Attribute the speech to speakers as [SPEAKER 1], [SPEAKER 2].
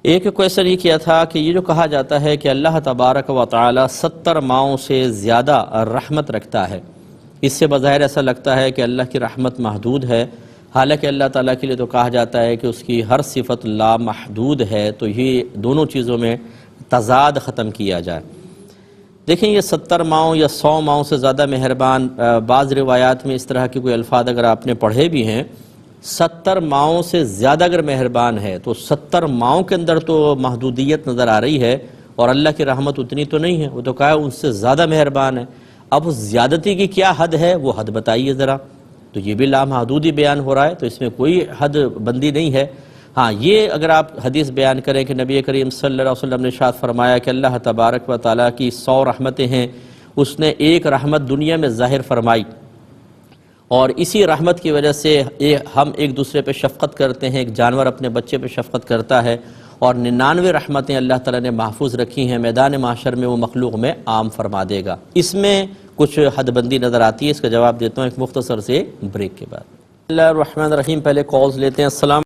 [SPEAKER 1] ایک کویشچن یہ کیا تھا کہ یہ جو کہا جاتا ہے کہ اللہ تبارک و تعالی 70 ماؤں سے زیادہ رحمت رکھتا ہے، اس سے بظاہر ایسا لگتا ہے کہ اللہ کی رحمت محدود ہے، حالانکہ اللہ تعالیٰ کے لیے تو کہا جاتا ہے کہ اس کی ہر صفت لامحدود ہے، تو یہ دونوں چیزوں میں تضاد ختم کیا جائے۔ دیکھیں یہ 70 ماؤں یا 100 ماؤں سے زیادہ مہربان، بعض روایات میں اس طرح کے کوئی الفاظ اگر آپ نے پڑھے بھی ہیں، 70 ماؤں سے زیادہ اگر مہربان ہے تو 70 ماؤں کے اندر تو محدودیت نظر آ رہی ہے، اور اللہ کی رحمت اتنی تو نہیں ہے، وہ تو کہا ہے ان سے زیادہ مہربان ہے۔ اب اس زیادتی کی کیا حد ہے، وہ حد بتائیے ذرا، تو یہ بھی لامحدود ہی بیان ہو رہا ہے، تو اس میں کوئی حد بندی نہیں ہے۔ ہاں یہ اگر آپ حدیث بیان کریں کہ نبی کریم صلی اللہ علیہ وسلم نے ارشاد فرمایا کہ اللہ تبارک و تعالیٰ کی 100 رحمتیں ہیں، اس نے ایک رحمت دنیا میں ظاہر فرمائی، اور اسی رحمت کی وجہ سے ہم ایک دوسرے پہ شفقت کرتے ہیں، ایک جانور اپنے بچے پہ شفقت کرتا ہے، اور 99 رحمتیں اللہ تعالیٰ نے محفوظ رکھی ہیں، میدان محشر میں وہ مخلوق میں عام فرما دے گا۔ اس میں کچھ حد بندی نظر آتی ہے، اس کا جواب دیتا ہوں ایک مختصر سے بریک کے بعد۔ بسم اللہ الرحمن الرحیم، پہلے کالز لیتے ہیں۔ السلام